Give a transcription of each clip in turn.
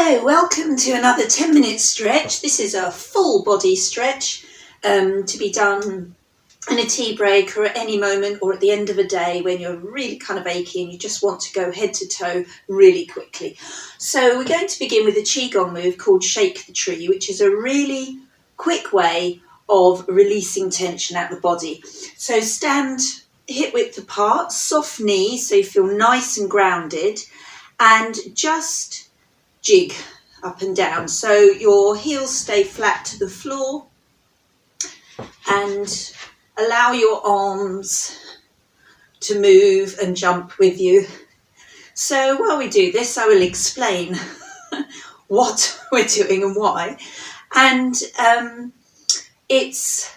Hello, welcome to another 10-minute stretch. This is a full body stretch to be done in a tea break or at any moment or at the end of a day when you're really kind of achy and you just want to go head to toe really quickly. So we're going to begin with a Qigong move called Shake the Tree, which is a really quick way of releasing tension out of the body. So stand hip width apart, soft knees so you feel nice and grounded, and just jig up and down so your heels stay flat to the floor, and allow your arms to move and jump with you. So while we do this, I will explain what we're doing and why. And it's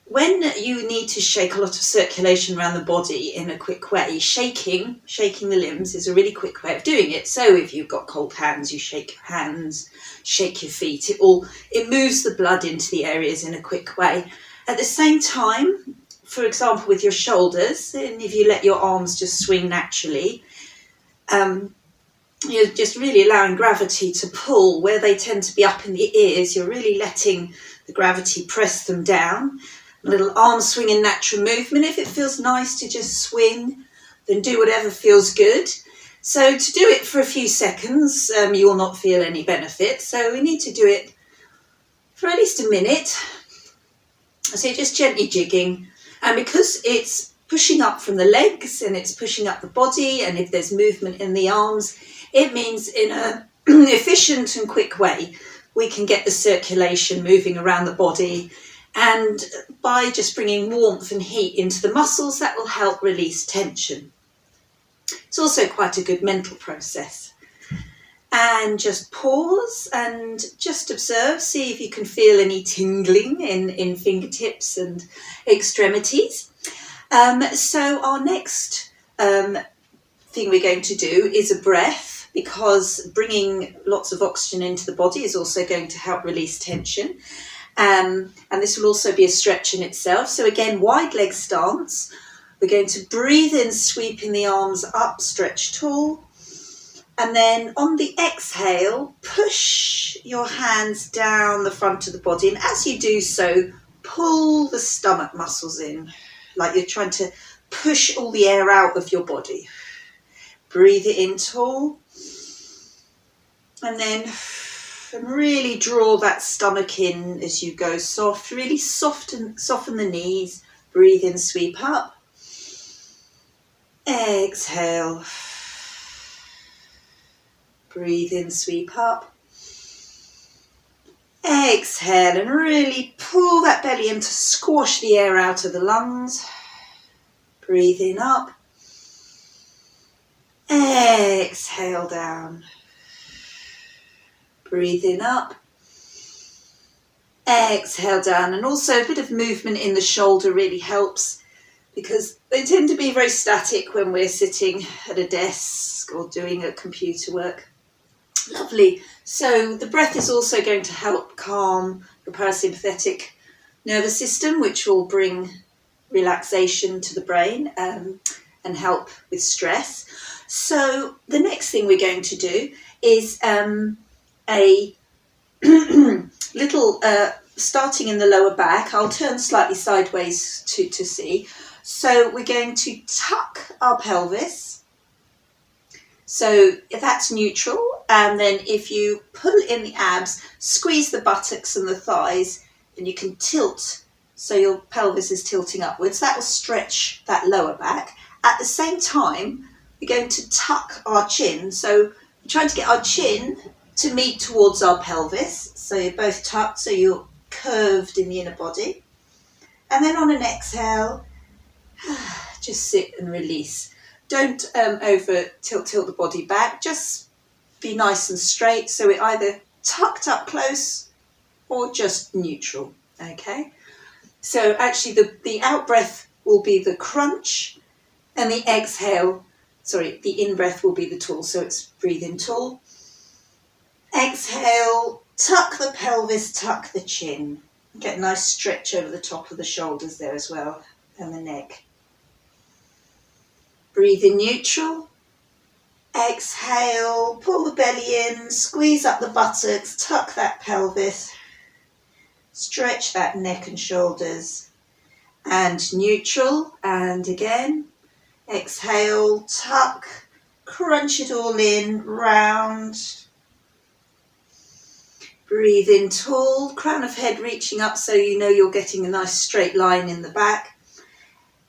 when you need to shake a lot of circulation around the body in a quick way. Shaking the limbs is a really quick way of doing it. So if you've got cold hands, you shake your hands, shake your feet. It moves the blood into the areas in a quick way. At the same time, for example, with your shoulders, and if you let your arms just swing naturally, you're just really allowing gravity to pull where they tend to be up in the ears. You're really letting the gravity press them down. A little arm swinging natural movement. If it feels nice to just swing, then do whatever feels good. So to do it for a few seconds, you will not feel any benefit. So we need to do it for at least a minute. So you're just gently jigging. And because it's pushing up from the legs and it's pushing up the body, and if there's movement in the arms, it means in an efficient and quick way, we can get the circulation moving around the body. And by just bringing warmth and heat into the muscles, that will help release tension. It's also quite a good mental process. And just pause and just observe, see if you can feel any tingling in fingertips and extremities. So our next thing we're going to do is a breath, because bringing lots of oxygen into the body is also going to help release tension. And this will also be a stretch in itself. So again, wide leg stance. We're going to breathe in, sweeping the arms up, stretch tall. And then on the exhale, push your hands down the front of the body. And as you do so, pull the stomach muscles in, like you're trying to push all the air out of your body. Breathe it in tall. And then really draw that stomach in as you go soft. Really soften the knees. Breathe in, sweep up. Exhale. Breathe in, sweep up. Exhale, and really pull that belly in to squash the air out of the lungs. Breathe in, up. Exhale, down. Breathe in, up. Exhale, down. And also a bit of movement in the shoulder really helps, because they tend to be very static when we're sitting at a desk or doing a computer work. Lovely. So the breath is also going to help calm the parasympathetic nervous system, which will bring relaxation to the brain and help with stress. So the next thing we're going to do is a little starting in the lower back. I'll turn slightly sideways to see. So we're going to tuck our pelvis. So if that's neutral, and then if you pull in the abs, squeeze the buttocks and the thighs, and you can tilt so your pelvis is tilting upwards. That will stretch that lower back. At the same time, we're going to tuck our chin. So we're trying to get our chin to meet towards our pelvis. So you're both tucked, so you're curved in the inner body. And then on an exhale, just sit and release. Don't over tilt the body back. Just be nice and straight. So we're either tucked up close or just neutral. Okay. So actually the out breath will be the crunch, and the in breath will be the tall. So it's breathe in tall. Exhale, tuck the pelvis, tuck the chin. Get a nice stretch over the top of the shoulders there as well, and the neck. Breathe in neutral. Exhale, pull the belly in, squeeze up the buttocks, tuck that pelvis, stretch that neck and shoulders. And neutral, and again, exhale, tuck, crunch it all in, round. Breathe in tall, crown of head reaching up so you know you're getting a nice straight line in the back.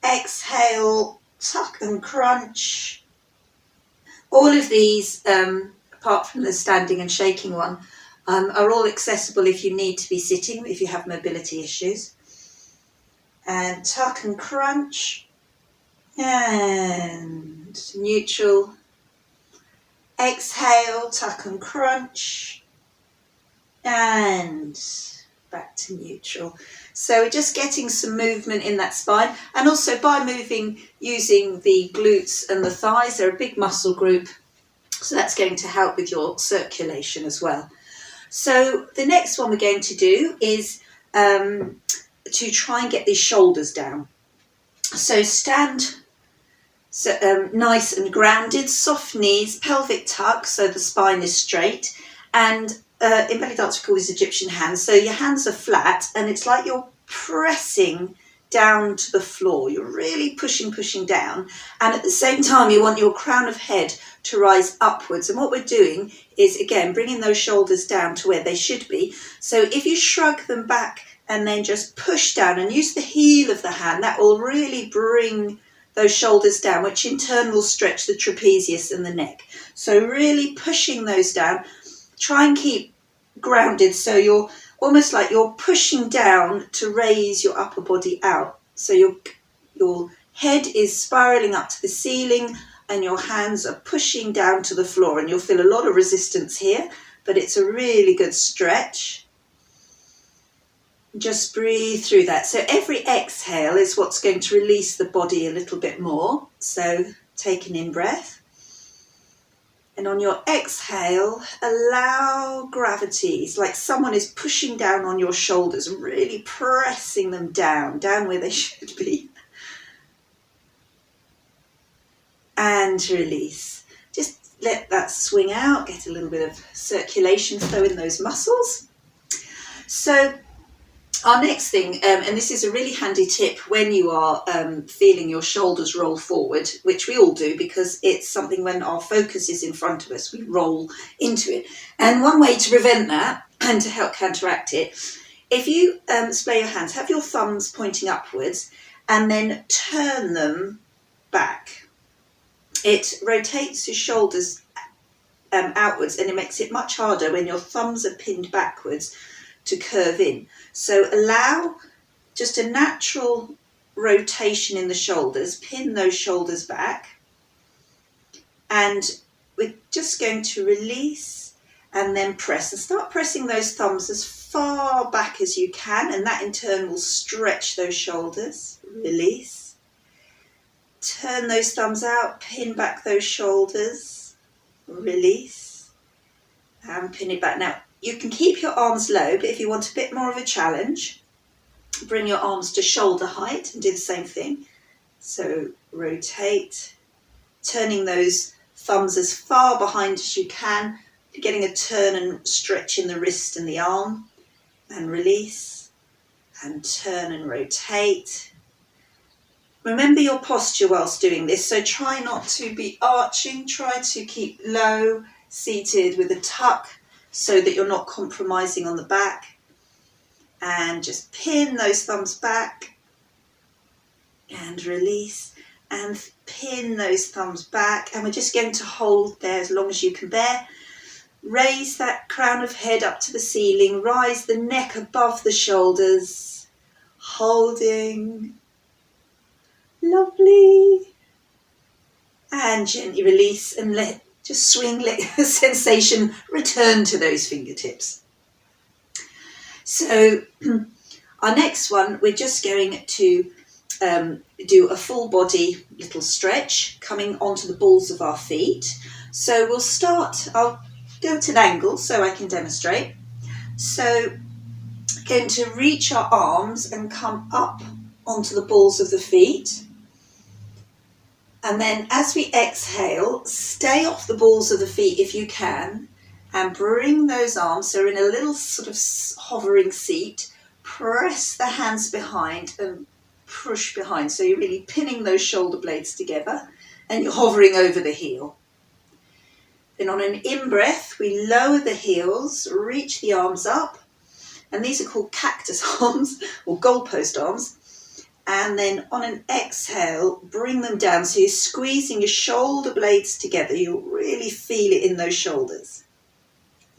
Exhale, tuck and crunch. All of these, apart from the standing and shaking one, are all accessible if you need to be sitting, if you have mobility issues. And tuck and crunch. And neutral. Exhale, tuck and crunch. And back to neutral. So we're just getting some movement in that spine, and also by moving using the glutes and the thighs, they're a big muscle group, so that's going to help with your circulation as well. So the next one we're going to do is to try and get these shoulders down. So stand nice and grounded, soft knees, pelvic tuck so the spine is straight, and in belly dance we call these Egyptian hands. So your hands are flat and it's like you're pressing down to the floor. You're really pushing down, and at the same time you want your crown of head to rise upwards. And what we're doing is, again, bringing those shoulders down to where they should be. So if you shrug them back and then just push down and use the heel of the hand, that will really bring those shoulders down, which in turn will stretch the trapezius and the neck. So really pushing those down. Try and keep grounded so you're almost like you're pushing down to raise your upper body out. So your head is spiraling up to the ceiling and your hands are pushing down to the floor, and you'll feel a lot of resistance here, but it's a really good stretch. Just breathe through that. So every exhale is what's going to release the body a little bit more. So take an in-breath. And on your exhale, allow gravity. It's like someone is pushing down on your shoulders and really pressing them down where they should be. And release. Just let that swing out, get a little bit of circulation flow in those muscles. So our next thing, and this is a really handy tip when you are feeling your shoulders roll forward, which we all do because it's something when our focus is in front of us, we roll into it. And one way to prevent that and to help counteract it, if you splay your hands, have your thumbs pointing upwards and then turn them back. It rotates your shoulders outwards, and it makes it much harder when your thumbs are pinned backwards to curve in. So allow just a natural rotation in the shoulders, pin those shoulders back, and we're just going to release and then press, and start pressing those thumbs as far back as you can, and that in turn will stretch those shoulders. Release, turn those thumbs out, pin back those shoulders, release, and pin it back. Now you can keep your arms low, but if you want a bit more of a challenge, bring your arms to shoulder height and do the same thing. So rotate, turning those thumbs as far behind as you can, getting a turn and stretch in the wrist and the arm, and release, and turn and rotate. Remember your posture whilst doing this, so try not to be arching, try to keep low, seated with a tuck, so that you're not compromising on the back, and just pin those thumbs back and release, and pin those thumbs back, and we're just going to hold there as long as you can bear. Raise that crown of head up to the ceiling, rise the neck above the shoulders, holding, lovely, and gently release and let just swing, let the sensation return to those fingertips. So our next one, we're just going to do a full body little stretch coming onto the balls of our feet. So we'll start, I'll go at an angle so I can demonstrate. So going to reach our arms and come up onto the balls of the feet. And then as we exhale, stay off the balls of the feet if you can, and bring those arms, so in a little sort of hovering seat, press the hands behind and push behind. So you're really pinning those shoulder blades together and you're hovering over the heel. Then on an in-breath, we lower the heels, reach the arms up, and these are called cactus arms or goalpost arms. And then on an exhale, bring them down. So you're squeezing your shoulder blades together. You'll really feel it in those shoulders.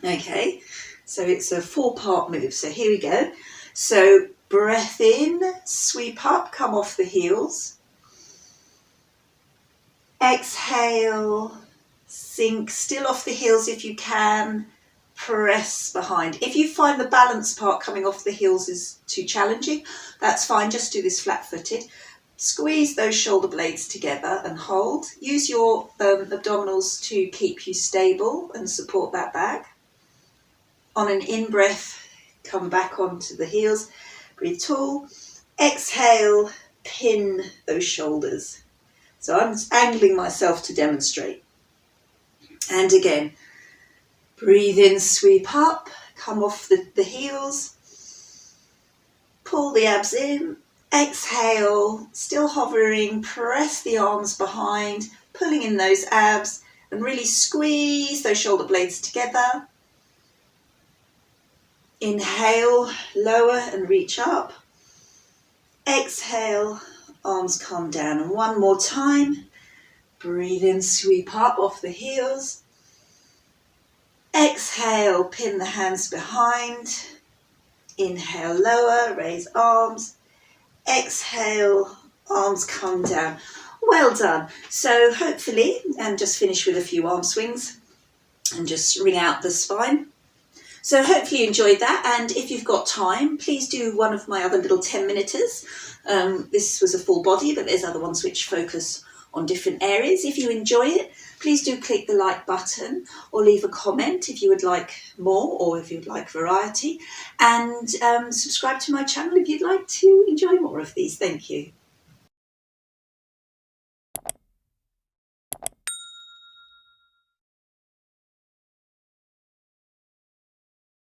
Okay, so it's a 4-part move. So here we go. So breath in, sweep up, come off the heels. Exhale, sink, still off the heels if you can. Press behind. If you find the balance part coming off the heels is too challenging, that's fine. Just do this flat-footed. Squeeze those shoulder blades together and hold. Use your abdominals to keep you stable and support that back. On an in-breath, come back onto the heels. Breathe tall. Exhale, pin those shoulders. So I'm angling myself to demonstrate. And again, breathe in, sweep up, come off the heels, pull the abs in, exhale, still hovering, press the arms behind, pulling in those abs, and really squeeze those shoulder blades together. Inhale, lower and reach up. Exhale, arms come down. And one more time, breathe in, sweep up off the heels. Exhale, pin the hands behind. Inhale, lower, raise arms. Exhale, arms come down. Well done. So hopefully, and just finish with a few arm swings and just wring out the spine. So hopefully you enjoyed that, and if you've got time, please do one of my other little 10-minuters. This was a full body, but there's other ones which focus on different areas. If you enjoy it, please do click the like button or leave a comment if you would like more or if you'd like variety, and subscribe to my channel if you'd like to enjoy more of these. Thank you.